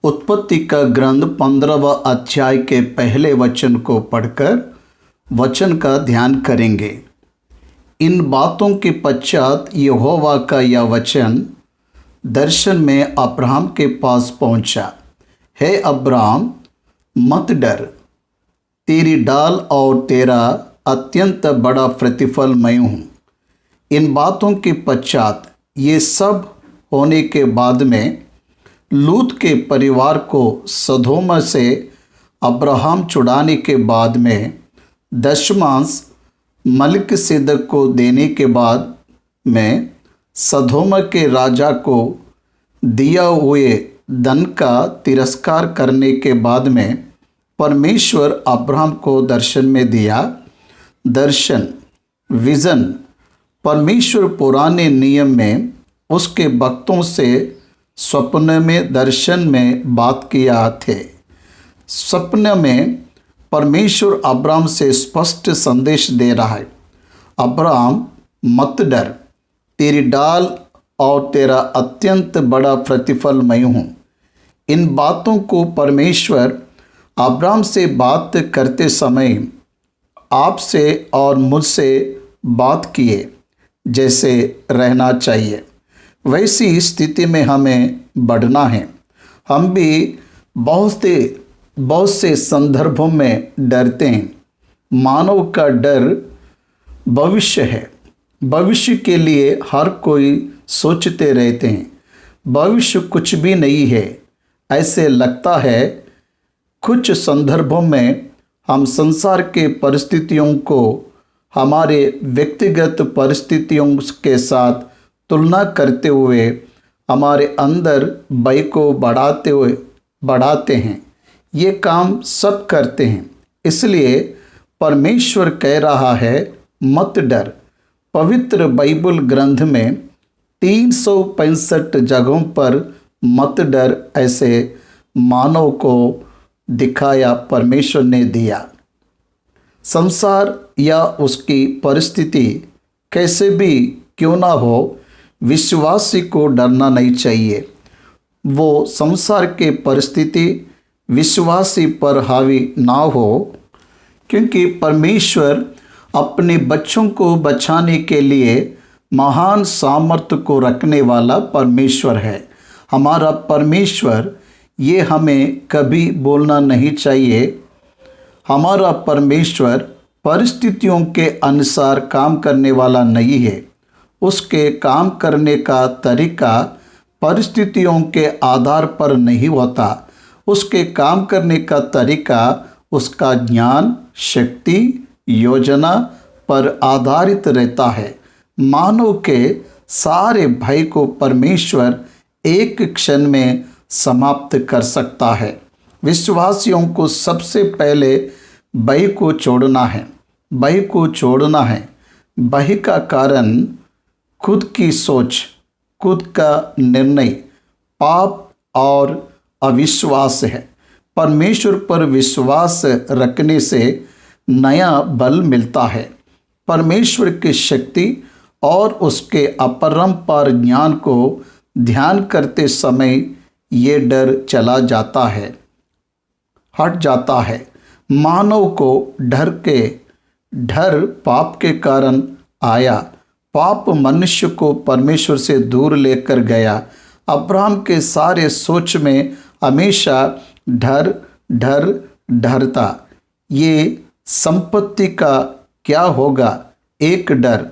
उत्पत्ति का ग्रंथ 15वां अध्याय के पहले वचन को पढ़कर वचन का ध्यान करेंगे। इन बातों के पश्चात यहोवा का यह वचन दर्शन में अब्राहम के पास पहुंचा। हे अब्राहम, मत डर, तेरी डाल और तेरा अत्यंत बड़ा प्रतिफल मैं हूँ। इन बातों के पश्चात ये सब होने के बाद में लूत के परिवार को सदोम से अब्राहम छुड़ाने के बाद में दशमांश मलिकिसेदक को देने के बाद में सदोम के राजा को दिया हुए धन का तिरस्कार करने के बाद में परमेश्वर अब्राहम को दर्शन में दिया। दर्शन, विज़न, परमेश्वर पुराने नियम में उसके भक्तों से स्वप्न में, दर्शन में बात किया थे। स्वप्न में परमेश्वर अब्राहम से स्पष्ट संदेश दे रहा है। अब्राहम, मत डर, तेरी डाल और तेरा अत्यंत बड़ा प्रतिफल मैं हूँ। इन बातों को परमेश्वर अब्राहम से बात करते समय आपसे और मुझसे बात किए जैसे रहना चाहिए, वैसी स्थिति में हमें बढ़ना है। हम भी बहुत से संदर्भों में डरते हैं। मानव का डर भविष्य है। भविष्य के लिए हर कोई सोचते रहते हैं। भविष्य कुछ भी नहीं है ऐसे लगता है। कुछ संदर्भों में हम संसार के परिस्थितियों को हमारे व्यक्तिगत परिस्थितियों के साथ तुलना करते हुए हमारे अंदर भय को बढ़ाते हैं। ये काम सब करते हैं। इसलिए परमेश्वर कह रहा है, मत डर। पवित्र बाइबल ग्रंथ में 365 जगहों पर मत डर ऐसे मानव को दिखाया परमेश्वर ने दिया। संसार या उसकी परिस्थिति कैसे भी क्यों ना हो, विश्वासी को डरना नहीं चाहिए। वो संसार के परिस्थिति विश्वासी पर हावी ना हो, क्योंकि परमेश्वर अपने बच्चों को बचाने के लिए महान सामर्थ्य को रखने वाला परमेश्वर है। हमारा परमेश्वर, ये हमें कभी बोलना नहीं चाहिए। हमारा परमेश्वर परिस्थितियों के अनुसार काम करने वाला नहीं है। उसके काम करने का तरीका परिस्थितियों के आधार पर नहीं होता। उसके काम करने का तरीका उसका ज्ञान, शक्ति, योजना पर आधारित रहता है। मानव के सारे भय को परमेश्वर एक क्षण में समाप्त कर सकता है। विश्वासियों को सबसे पहले भय को छोड़ना है। भय को छोड़ना है। भय का कारण खुद की सोच, खुद का निर्णय, पाप और अविश्वास है। परमेश्वर पर विश्वास रखने से नया बल मिलता है। परमेश्वर की शक्ति और उसके अपरंपार ज्ञान को ध्यान करते समय ये डर चला जाता है, हट जाता है। मानव को डर पाप के कारण आया। पाप मनुष्य को परमेश्वर से दूर लेकर गया। अब्राहम के सारे सोच में हमेशा डरता। ये संपत्ति का क्या होगा, एक डर।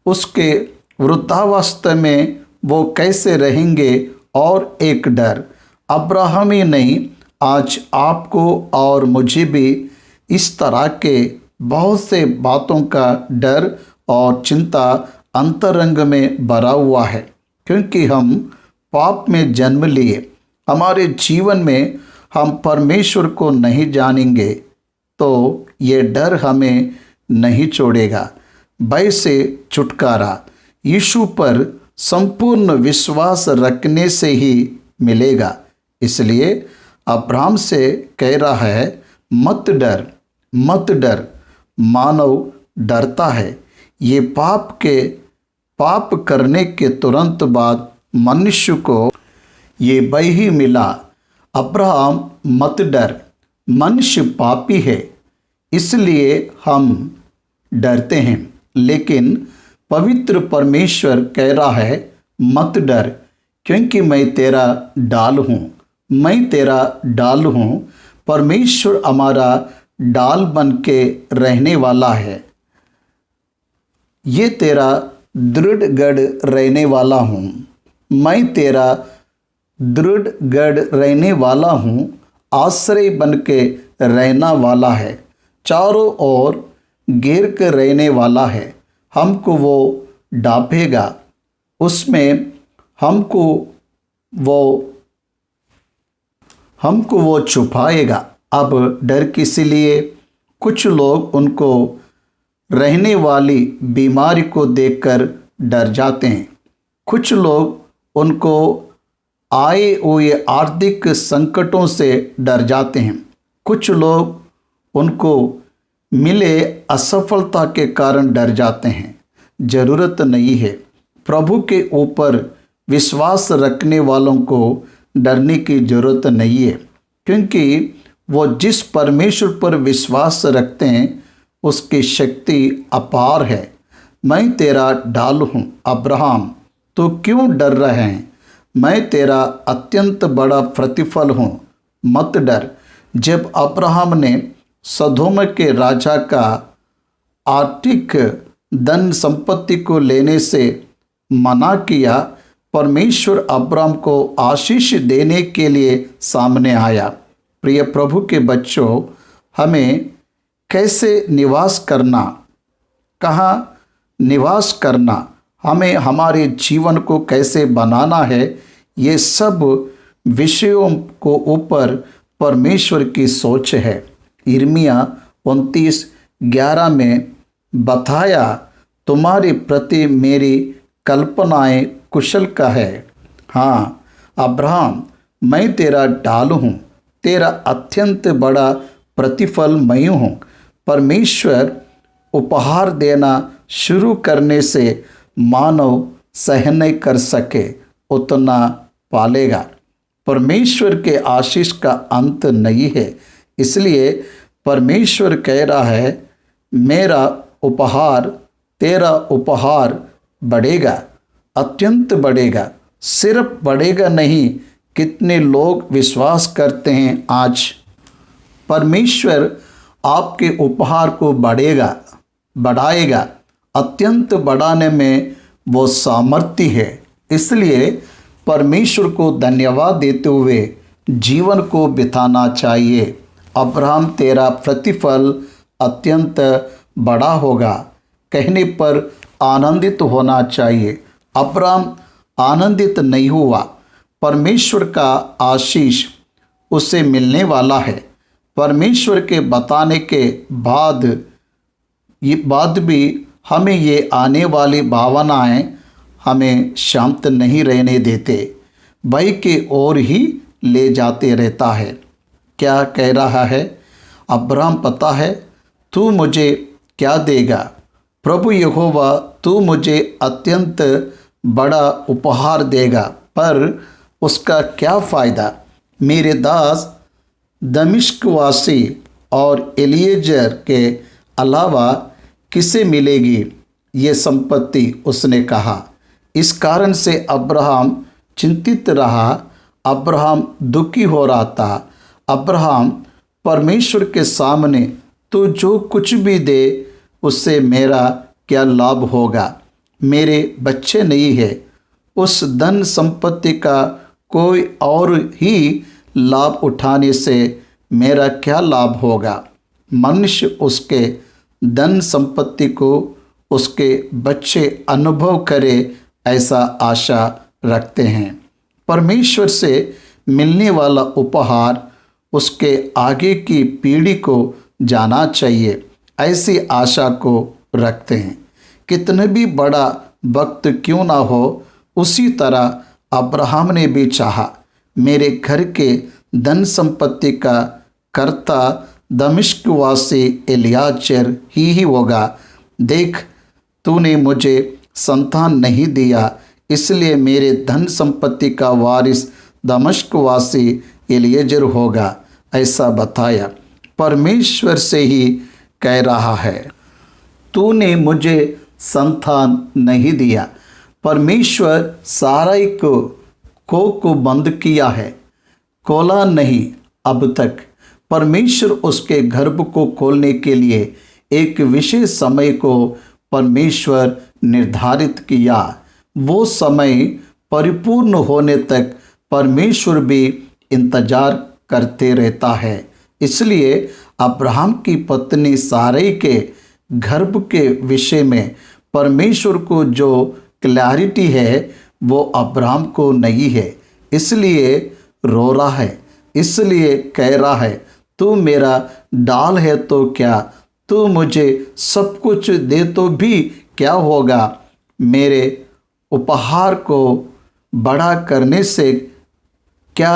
उसके वृद्धावस्था में वो कैसे रहेंगे, और एक डर। अब्राहम ही नहीं, आज आपको और मुझे भी इस तरह के बहुत से बातों का डर और चिंता अंतरंग में भरा हुआ है, क्योंकि हम पाप में जन्म लिए। हमारे जीवन में हम परमेश्वर को नहीं जानेंगे तो ये डर हमें नहीं छोड़ेगा। भय से छुटकारा यीशु पर संपूर्ण विश्वास रखने से ही मिलेगा। इसलिए अब्राहम से कह रहा है, मत डर, मत डर। मानव डरता है। ये पाप करने के तुरंत बाद मनुष्य को ये भय ही मिला। अब्राहम मत डर, मनुष्य पापी है इसलिए हम डरते हैं, लेकिन पवित्र परमेश्वर कह रहा है मत डर, क्योंकि मैं तेरा डाल हूँ, मैं तेरा डाल हूँ। परमेश्वर हमारा डाल बन के रहने वाला है। ये तेरा दृढ़ गढ़ रहने वाला हूँ, मैं तेरा दृढ़ गढ़ रहने वाला हूँ, आश्रय बन के रहना वाला है, चारों ओर घेर कर रहने वाला है। हमको वो डांपेगा, उसमें हमको वो छुपाएगा। अब डर किस लिए? कुछ लोग उनको रहने वाली बीमारी को देखकर डर जाते हैं, कुछ लोग उनको आए हुए आर्थिक संकटों से डर जाते हैं, कुछ लोग उनको मिले असफलता के कारण डर जाते हैं। जरूरत नहीं है। प्रभु के ऊपर विश्वास रखने वालों को डरने की जरूरत नहीं है, क्योंकि वो जिस परमेश्वर पर विश्वास रखते हैं उसकी शक्ति अपार है। मैं तेरा डाल हूँ अब्राहम, तो क्यों डर रहे हैं? मैं तेरा अत्यंत बड़ा प्रतिफल हूँ, मत डर। जब अब्राहम ने सदोम के राजा का आर्थिक धन संपत्ति को लेने से मना किया, परमेश्वर अब्राहम को आशीष देने के लिए सामने आया। प्रिय प्रभु के बच्चों, हमें कैसे निवास करना, कहाँ निवास करना, हमें हमारे जीवन को कैसे बनाना है, ये सब विषयों को ऊपर परमेश्वर की सोच है। यिर्मयाह 29:11 में बताया, तुम्हारे प्रति मेरी कल्पनाएं कुशल का है। हाँ अब्राहम, मैं तेरा डाल हूँ, तेरा अत्यंत बड़ा प्रतिफल मैं हूँ। परमेश्वर उपहार देना शुरू करने से मानव सहन नहीं कर सके उतना पालेगा। परमेश्वर के आशीष का अंत नहीं है, इसलिए परमेश्वर कह रहा है मेरा उपहार, तेरा उपहार बढ़ेगा, अत्यंत बढ़ेगा। सिर्फ बढ़ेगा नहीं, कितने लोग विश्वास करते हैं आज परमेश्वर आपके उपहार को बढ़ाएगा। अत्यंत बढ़ाने में वो सामर्थ्य है। इसलिए परमेश्वर को धन्यवाद देते हुए जीवन को बिताना चाहिए। अब्राहम, तेरा प्रतिफल अत्यंत बड़ा होगा कहने पर आनंदित होना चाहिए। अब्राहम आनंदित नहीं हुआ, परमेश्वर का आशीष उसे मिलने वाला है। परमेश्वर के बताने के बाद भी हमें ये आने वाली भावनाएं हमें शांत नहीं रहने देते, भय की ओर ही ले जाते रहता है। क्या कह रहा है अब्राहम? पता है तू मुझे क्या देगा? प्रभु यहोवा, तू मुझे अत्यंत बड़ा उपहार देगा, पर उसका क्या फ़ायदा? मेरे दास दमिश्कवासी और एलिएजर के अलावा किसे मिलेगी ये संपत्ति? उसने कहा। इस कारण से अब्राहम चिंतित रहा, अब्राहम दुखी हो रहा था। अब्राहम परमेश्वर के सामने तू जो कुछ भी दे उससे मेरा क्या लाभ होगा? मेरे बच्चे नहीं है, उस धन संपत्ति का कोई और ही लाभ उठाने से मेरा क्या लाभ होगा? मनुष्य उसके धन संपत्ति को उसके बच्चे अनुभव करे ऐसा आशा रखते हैं। परमेश्वर से मिलने वाला उपहार उसके आगे की पीढ़ी को जाना चाहिए, ऐसी आशा को रखते हैं। कितने भी बड़ा वक्त क्यों ना हो, उसी तरह अब्राहम ने भी चाहा मेरे घर के धन संपत्ति का कर्ता दमिश्कवासी एलियाजर ही होगा। देख, तूने मुझे संतान नहीं दिया, इसलिए मेरे धन संपत्ति का वारिस दमिश्कवासी एलिएजर होगा, ऐसा बताया। परमेश्वर से ही कह रहा है, तूने मुझे संतान नहीं दिया। परमेश्वर साराई को बंद किया है, खोला नहीं अब तक। परमेश्वर उसके गर्भ को खोलने के लिए एक विशेष समय को परमेश्वर निर्धारित किया। वो समय परिपूर्ण होने तक परमेश्वर भी इंतजार करते रहता है। इसलिए अब्राहम की पत्नी सारै के गर्भ के विषय में परमेश्वर को जो क्लैरिटी है वो अब्राहम को नहीं है। इसलिए रो रहा है, इसलिए कह रहा है, तू मेरा डाल है तो क्या, तू मुझे सब कुछ दे तो भी क्या होगा, मेरे उपहार को बड़ा करने से क्या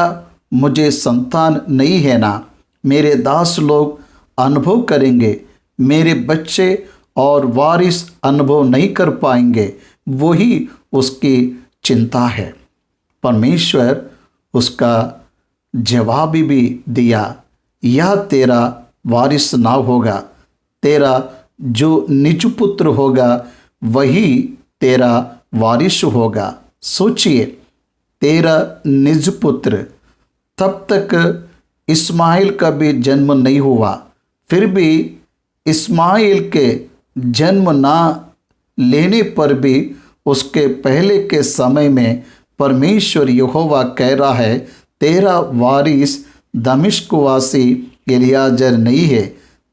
मुझे संतान नहीं है ना। मेरे दास लोग अनुभव करेंगे, मेरे बच्चे और वारिस अनुभव नहीं कर पाएंगे। वही उसकी चिंता है। परमेश्वर उसका जवाब भी दिया, यह तेरा वारिस ना होगा, तेरा जो निज पुत्र होगा वही तेरा वारिस होगा। सोचिए, तेरा निज पुत्र, तब तक इस्माइल का भी जन्म नहीं हुआ, फिर भी इस्माइल के जन्म ना लेने पर भी उसके पहले के समय में परमेश्वर यहोवा कह रहा है, तेरा वारिस दमिश्कवासी एलियाजर नहीं है,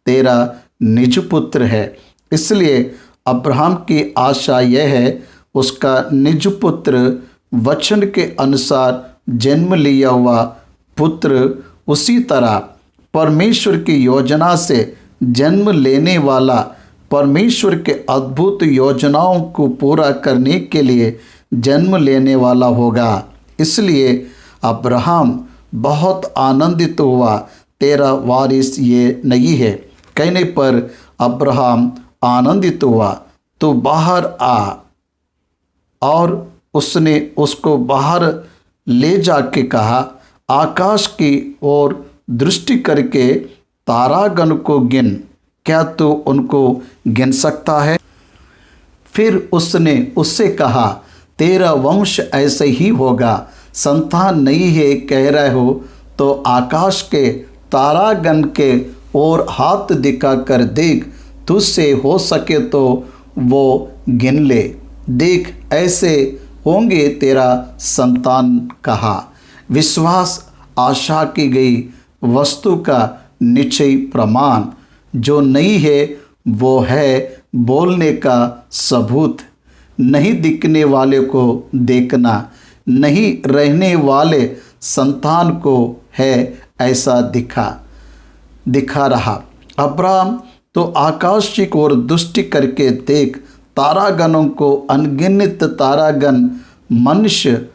तेरा निज पुत्र है। इसलिए अब्राहम की आशा यह है, उसका निज पुत्र वचन के अनुसार जन्म लिया हुआ पुत्र उसी तरह परमेश्वर की योजना से जन्म लेने वाला परमेश्वर के अद्भुत योजनाओं को पूरा करने के लिए जन्म लेने वाला होगा। इसलिए अब्राहम बहुत आनंदित हुआ, तेरा वारिस ये नहीं है कहने पर अब्राहम आनंदित हुआ, तो बाहर आ। और उसने उसको बाहर ले जाके कहा, आकाश की ओर दृष्टि करके तारागण को गिन, क्या तू उनको गिन सकता है। फिर उसने उससे कहा, तेरा वंश ऐसे ही होगा, संतान नहीं है कह रहे हो तो आकाश के तारागण के ओर हाथ दिखा कर देख, तुझसे हो सके तो वो गिन ले, देख ऐसे होंगे तेरा संतान कहा। विश्वास आशा की गई वस्तु का निश्चय प्रमाण, जो नहीं है वो है बोलने का सबूत। नहीं दिखने वाले को देखना, नहीं रहने वाले संतान को है ऐसा दिखा रहा। अब्राहम तो आकाश की ओर दृष्टि करके देख, तारागणों को अनगिनत तारागण मनुष्य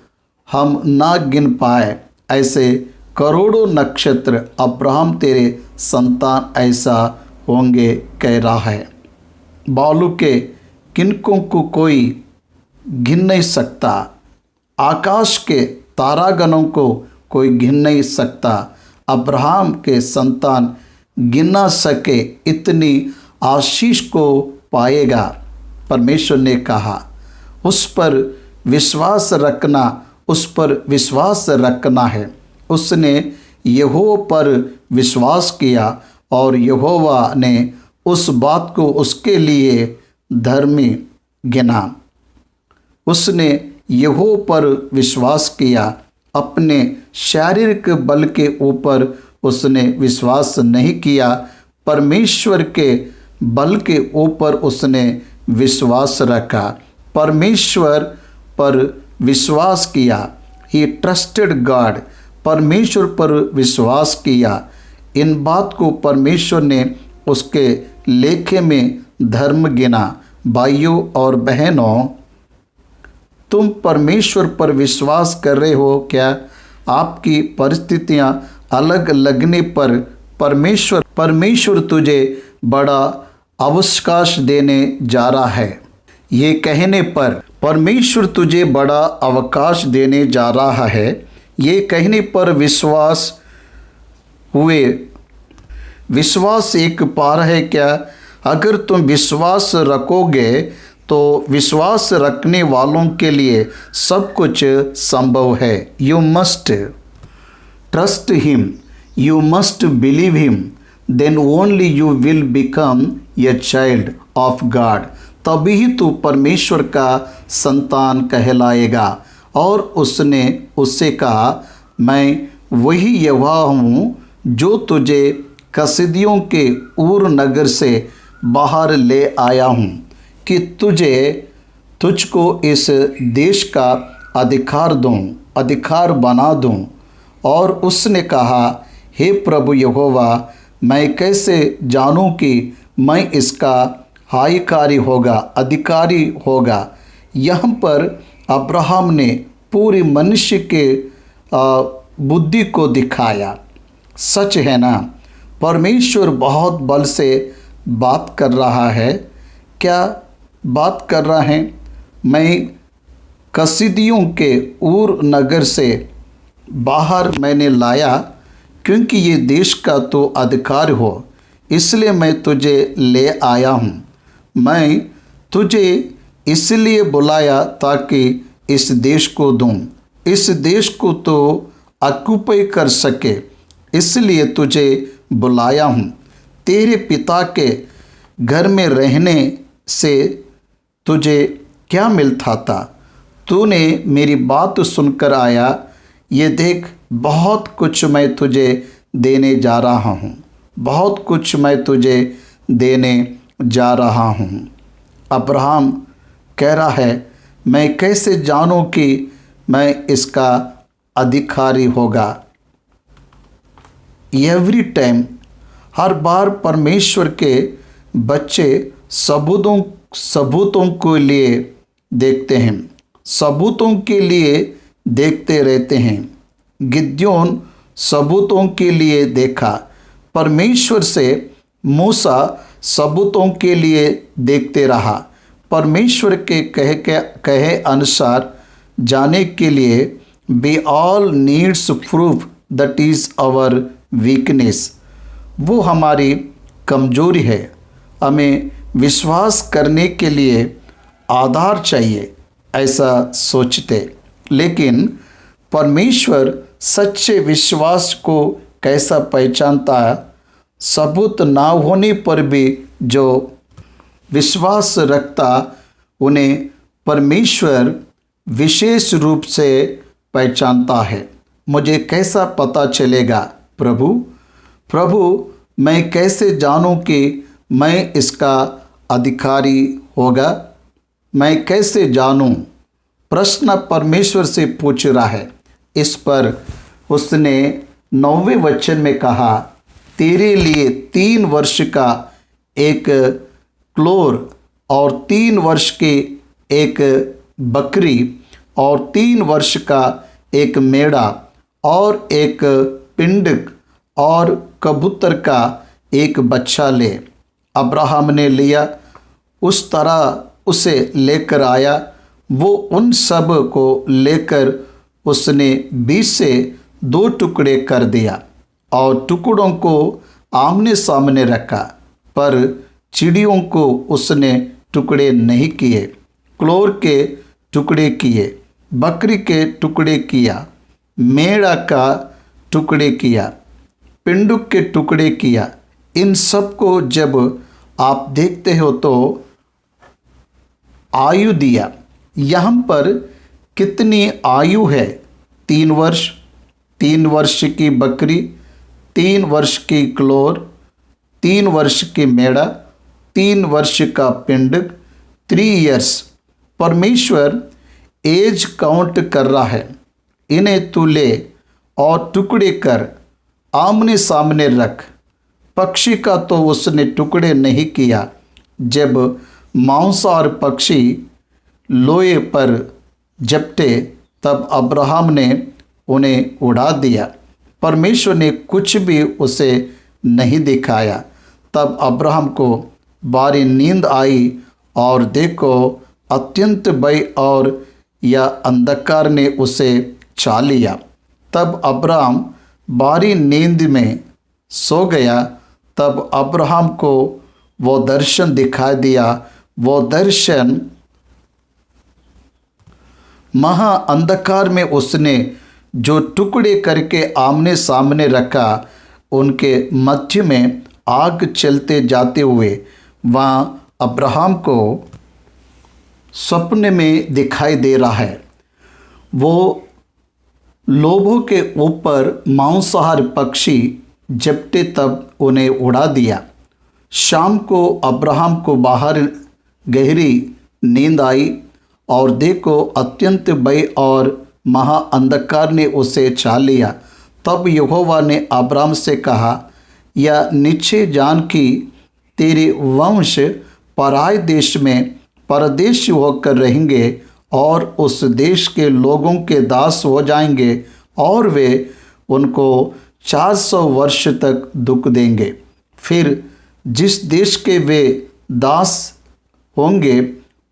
हम ना गिन पाए, ऐसे करोड़ों नक्षत्र अब्राहम तेरे संतान ऐसा होंगे कह रहा है। बालू के किनकों को कोई गिन नहीं सकता, आकाश के तारागणों को कोई गिन नहीं सकता। अब्राहम के संतान गिन ना सके इतनी आशीष को पाएगा। परमेश्वर ने कहा, उस पर विश्वास रखना, उस पर विश्वास रखना है। उसने यहोवा पर विश्वास किया और यहोवा ने उस बात को उसके लिए धर्मी गिना। उसने यहोवा पर विश्वास किया, अपने शारीरिक बल के ऊपर उसने विश्वास नहीं किया, परमेश्वर के बल के ऊपर उसने विश्वास रखा, परमेश्वर पर विश्वास किया। ही ट्रस्टेड गॉड, परमेश्वर पर विश्वास किया। इन बात को परमेश्वर ने उसके लेखे में धर्म गिना। भाइयों और बहनों, तुम परमेश्वर पर विश्वास कर रहे हो क्या? आपकी परिस्थितियां अलग लगने पर परमेश्वर तुझे बड़ा अवकाश देने जा रहा है। ये कहने पर परमेश्वर तुझे बड़ा अवकाश देने जा रहा है ये कहने पर विश्वास हुए। विश्वास एक पार है क्या? अगर तुम विश्वास रखोगे तो विश्वास रखने वालों के लिए सब कुछ संभव है। You must trust him, you must believe him, then only you will become a child of God. तभी ही तू परमेश्वर का संतान कहलाएगा। और उसने उससे कहा, मैं वही यहोवा हूँ जो तुझे कसीदियों के ऊर नगर से बाहर ले आया हूँ कि तुझको इस देश का अधिकार बना दूँ। और उसने कहा, हे प्रभु यहोवा, मैं कैसे जानूं कि मैं इसका अधिकारी होगा? यहाँ पर अब्राहम ने पूरी मनुष्य के बुद्धि को दिखाया। सच है ना? परमेश्वर बहुत बल से बात कर रहा है। क्या बात कर रहा है? मैं कसीदियों के ऊर नगर से बाहर मैंने लाया, क्योंकि ये देश का तो अधिकार हो, इसलिए मैं तुझे ले आया हूँ। मैं तुझे इसलिए बुलाया ताकि इस देश को दूँ, इस देश को तो ऑक्यूपाई कर सके, इसलिए तुझे बुलाया हूँ। तेरे पिता के घर में रहने से तुझे क्या मिलता था? तूने मेरी बात सुनकर आया। ये देख, बहुत कुछ मैं तुझे देने जा रहा हूँ, बहुत कुछ मैं तुझे देने जा रहा हूँ। अब्राहम कह रहा है, मैं कैसे जानूँ कि मैं इसका अधिकारी होगा? एवरी टाइम, हर बार परमेश्वर के बच्चे सबूतों के लिए देखते हैं, सबूतों के लिए देखते रहते हैं। गिद्योन सबूतों के लिए देखा, परमेश्वर से मूसा सबूतों के लिए देखते रहा। परमेश्वर के कहे अनुसार जाने के लिए we all needs proof, that is our weakness। वो हमारी कमजोरी है। हमें विश्वास करने के लिए आधार चाहिए, ऐसा सोचते। लेकिन परमेश्वर सच्चे विश्वास को कैसा पहचानता है? सबूत ना होने पर भी जो विश्वास रखता, उन्हें परमेश्वर विशेष रूप से पहचानता है। मुझे कैसा पता चलेगा प्रभु, मैं कैसे जानूं कि मैं इसका अधिकारी होगा? मैं कैसे जानूं? प्रश्न परमेश्वर से पूछ रहा है। इस पर उसने 9वें वचन में कहा, तेरे लिए 3 वर्ष का एक क्लोर और 3 वर्ष की एक बकरी और 3 वर्ष का एक मेढ़ा और एक पिंडक और कबूतर का एक बच्चा ले। अब्राहम ने लिया, उस तरह उसे लेकर आया। वो उन सब को लेकर उसने 20 से 2 टुकड़े कर दिया और टुकड़ों को आमने सामने रखा, पर चिड़ियों को उसने टुकड़े नहीं किए। क्लोर के टुकड़े किए, बकरी के टुकड़े किया, मेढ़ा का टुकड़े किया, पिंडुक के टुकड़े किया। इन सब को जब आप देखते हो तो आयु दिया। यहाँ पर कितनी आयु है? 3 वर्ष, 3 वर्ष की बकरी, 3 वर्ष की क्लोर, 3 वर्ष की मेढ़ा, 3 वर्ष का पिंडक, 3 ईयर्स। परमेश्वर एज काउंट कर रहा है। इन्हें तू ले और टुकड़े कर आमने सामने रख। पक्षी का तो उसने टुकड़े नहीं किया। जब मांसाहार पक्षी लोहे पर झपटे तब अब्राहम ने उन्हें उड़ा दिया। परमेश्वर ने कुछ भी उसे नहीं दिखाया। तब अब्राहम को भारी नींद आई और देखो, अत्यंत भय और या अंधकार ने उसे छा लिया। तब अब्राहम बारी नींद में सो गया। तब अब्राहम को वो दर्शन दिखाई दिया। वो दर्शन महा अंधकार में उसने जो टुकड़े करके आमने सामने रखा, उनके मध्य में आग चलते जाते हुए वहाँ अब्राहम को सपने में दिखाई दे रहा है। वो लोभों के ऊपर मांसाहार पक्षी झपटे तब उन्हें उड़ा दिया। शाम को अब्राहम को बाहर गहरी नींद आई और देखो अत्यंत भय और महा अंधकार ने उसे छा लिया। तब यहोवा ने अब्राहम से कहा, यह निश्चय जान कि तेरे वंश पराए देश में परदेशी होकर रहेंगे और उस देश के लोगों के दास हो जाएंगे और वे उनको 400 वर्ष तक दुख देंगे। फिर जिस देश के वे दास होंगे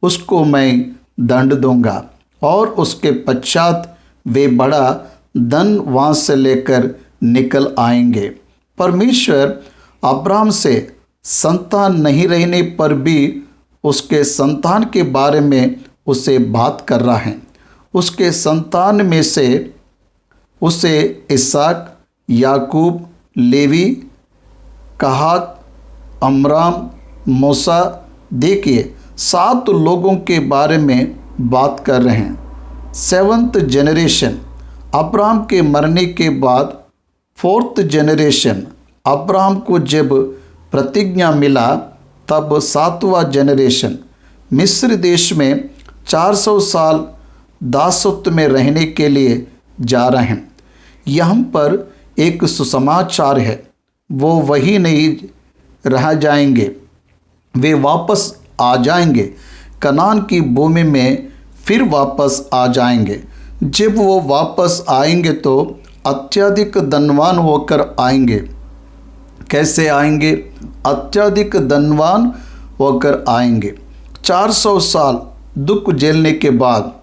उसको मैं दंड दूंगा और उसके पश्चात वे बड़ा धन वहाँ से लेकर निकल आएंगे। परमेश्वर अब्राहम से संतान नहीं रहने पर भी उसके संतान के बारे में उसे बात कर रहा है। उसके संतान में से उसे इसहाक, याकूब, लेवी, कहात, अमराम, मूसा, देखिए 7 लोगों के बारे में बात कर रहे हैं। 7th जनरेशन अब्राहम के मरने के बाद 4th जनरेशन अब्राहम को जब प्रतिज्ञा मिला तब 7वां जनरेशन मिस्र देश में 400 साल दासत्व में रहने के लिए जा रहे हैं। यहाँ पर एक सुसमाचार है, वो वही नहीं रह जाएंगे, वे वापस आ जाएंगे कनान की भूमि में, फिर वापस आ जाएंगे। जब वो वापस आएंगे तो अत्यधिक धनवान होकर आएंगे। कैसे आएंगे? अत्यधिक धनवान होकर आएंगे। 400 साल दुख झेलने के बाद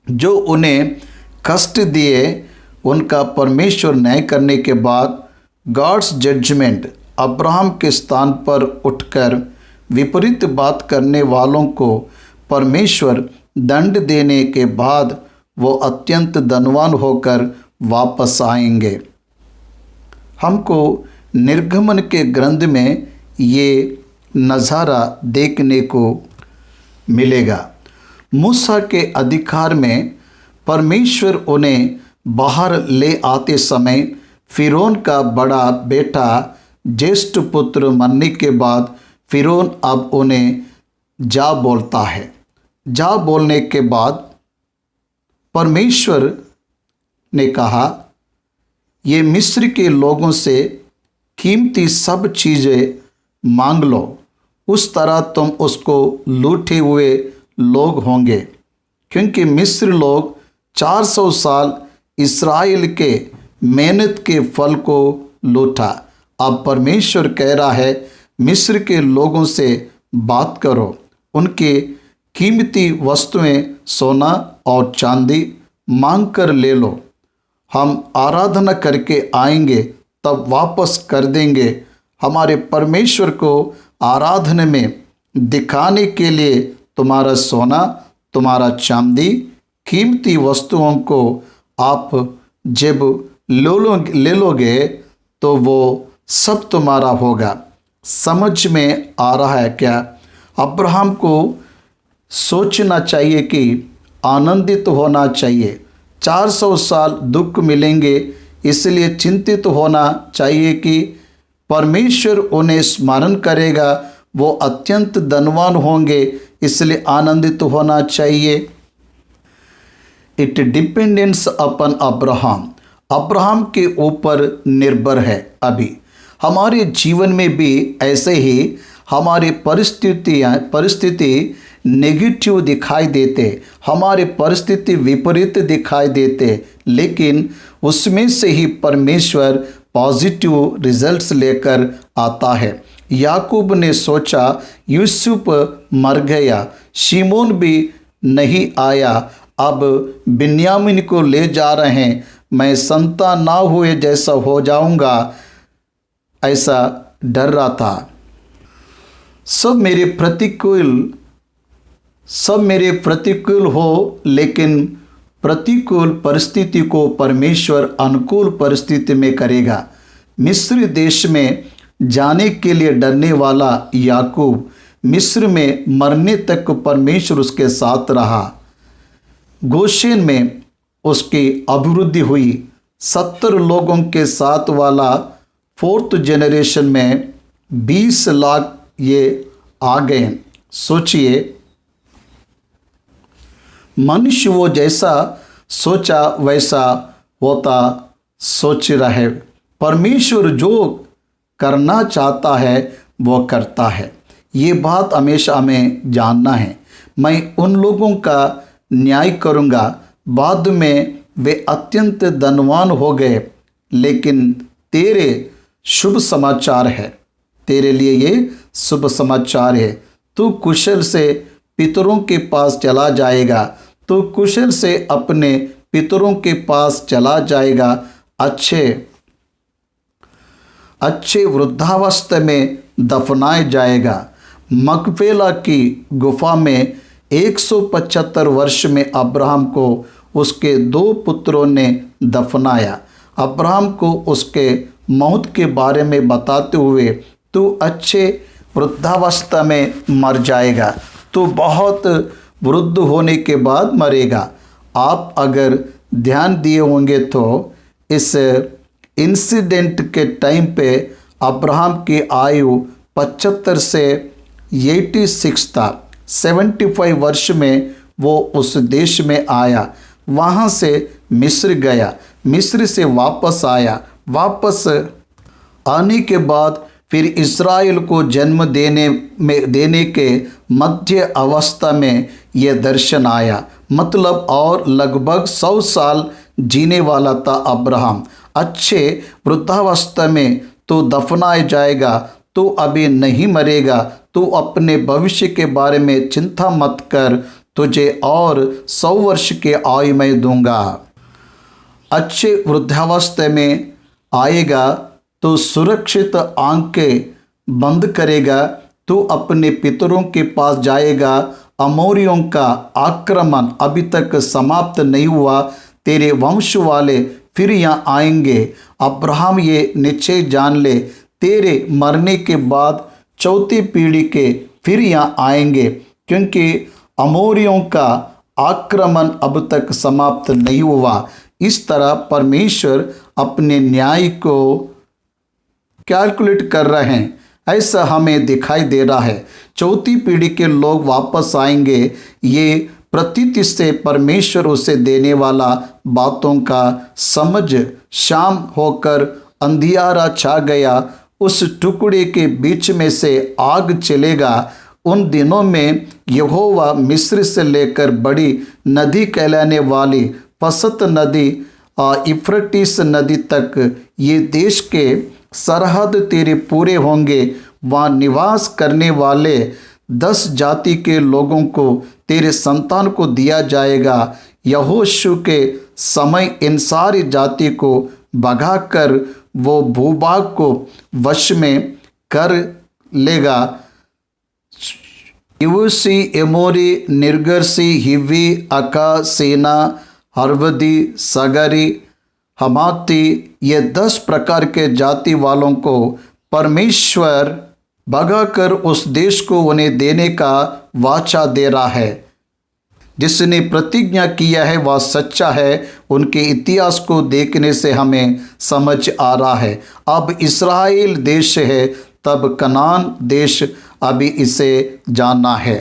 जो उन्हें कष्ट दिए उनका परमेश्वर न्याय करने के बाद गॉड्स जजमेंट अब्राहम के स्थान पर उठकर विपरीत बात करने वालों को परमेश्वर दंड देने के बाद वो अत्यंत धनवान होकर वापस आएंगे। हमको निर्गमन के ग्रंथ में ये नज़ारा देखने को मिलेगा। मूसा के अधिकार में परमेश्वर उन्हें बाहर ले आते समय फिरौन का बड़ा बेटा ज्येष्ठ पुत्र मरने के बाद फिरौन अब उन्हें जा बोलता है। जा बोलने के बाद परमेश्वर ने कहा, ये मिस्र के लोगों से कीमती सब चीज़ें मांग लो, उस तरह तुम उसको लूटे हुए लोग होंगे। क्योंकि मिस्र लोग 400 साल इस्राएल के मेहनत के फल को लूटा। अब परमेश्वर कह रहा है, मिस्र के लोगों से बात करो, उनके कीमती वस्तुएं सोना और चांदी मांग कर ले लो। हम आराधना करके आएंगे तब वापस कर देंगे। हमारे परमेश्वर को आराधना में दिखाने के लिए तुम्हारा सोना, तुम्हारा चांदी, कीमती वस्तुओं को आप जब ले लोगे तो वो सब तुम्हारा होगा। समझ में आ रहा है क्या? अब्राहम को सोचना चाहिए कि आनंदित होना चाहिए। 400 साल दुख मिलेंगे, इसलिए चिंतित होना चाहिए कि परमेश्वर उन्हें स्मरण करेगा, वो अत्यंत धनवान होंगे, इसलिए आनंदित होना चाहिए। It dependence upon Abraham, Abraham के ऊपर निर्भर है। अभी हमारे जीवन में भी ऐसे ही हमारे परिस्थिति नेगेटिव दिखाई देते, हमारे परिस्थिति विपरीत दिखाई देते, लेकिन उसमें से ही परमेश्वर पॉजिटिव रिजल्ट्स लेकर आता है। याकूब ने सोचा यूसुफ मर गया, शिमोन भी नहीं आया, अब बिन्यामीन को ले जा रहे हैं, मैं संतान ना हुए जैसा हो जाऊंगा, ऐसा डर रहा था। सब मेरे प्रतिकूल हो, लेकिन प्रतिकूल परिस्थिति को परमेश्वर अनुकूल परिस्थिति में करेगा। मिस्र देश में जाने के लिए डरने वाला याकूब मिस्र में मरने तक परमेश्वर उसके साथ रहा। गोशेन में उसकी अभिवृद्धि हुई। 70 लोगों के साथ वाला 4th जनरेशन में 20 लाख ये आ गए। सोचिए, मनुष्य वो जैसा सोचा वैसा होता सोच रहे। परमेश्वर जो करना चाहता है वो करता है। ये बात हमेशा हमें जानना है। मैं उन लोगों का न्याय करूँगा, बाद में वे अत्यंत धनवान हो गए, लेकिन तेरे शुभ समाचार है, तेरे लिए ये शुभ समाचार है। तू कुशल से पितरों के पास चला जाएगा, तो कुशल से अपने पितरों के पास चला जाएगा। अच्छे वृद्धावस्था में दफनाया जाएगा। मकपेला की गुफा में 175 वर्ष में अब्राहम को उसके 2 पुत्रों ने दफनाया। अब्राहम को उसके मौत के बारे में बताते हुए, तू अच्छे वृद्धावस्था में मर जाएगा, तू बहुत वृद्ध होने के बाद मरेगा। आप अगर ध्यान दिए होंगे तो इस इंसिडेंट के टाइम पे अब्राहम की आयु 75 से 86 था। 75 वर्ष में वो उस देश में आया, वहाँ से मिस्र गया, मिस्र से वापस आया। वापस आने के बाद फिर इस्राएल को जन्म देने के मध्य अवस्था में यह दर्शन आया। मतलब और लगभग 100 साल जीने वाला था अब्राहम। अच्छे वृद्धावस्था में तो दफनाया जाएगा, तो अभी नहीं मरेगा, तो अपने भविष्य के बारे में चिंता मत कर, तुझे और 100 वर्ष के आयु मैं दूंगा। अच्छे वृद्धावस्था में आएगा तो सुरक्षित आंखें बंद करेगा, तो अपने पितरों के पास जाएगा। अमोरियों का आक्रमण अभी तक समाप्त नहीं हुआ, तेरे वंश वाले फिर यहाँ आएंगे। अब्राहम ये निश्चय जान ले, तेरे मरने के बाद 4थी पीढ़ी के फिर यहाँ आएंगे, क्योंकि अमोरियों का आक्रमण अब तक समाप्त नहीं हुआ। इस तरह परमेश्वर अपने न्याय को कैलकुलेट कर रहे हैं, ऐसा हमें दिखाई दे रहा है। 4थी पीढ़ी के लोग वापस आएंगे। ये प्रतीति से परमेश्वर उसे देने वाला बातों का समझ। शाम होकर अंधियारा छा गया, उस टुकड़े के बीच में से आग चलेगा। उन दिनों में यहोवा मिस्र से लेकर बड़ी नदी कहलाने वाली फसत नदी इफ्रटीस नदी तक ये देश के सरहद तेरे पूरे होंगे। वहाँ निवास करने वाले 10 जाति के लोगों को तेरे संतान को दिया जाएगा। यहोशू के समय इन सारी जाति को भगाकर वो भूभाग को वश में कर लेगा। इवुसी, एमोरी, निर्गर्सी, हिवी, अका, सेना, हरवदी, सगरी, हमाती, ये 10 प्रकार के जाति वालों को परमेश्वर भगाकर उस देश को उन्हें देने का वाचा दे रहा है। जिसने प्रतिज्ञा किया है वह सच्चा है। उनके इतिहास को देखने से हमें समझ आ रहा है। अब इस्राएल देश है, तब कनान देश, अभी इसे जानना है।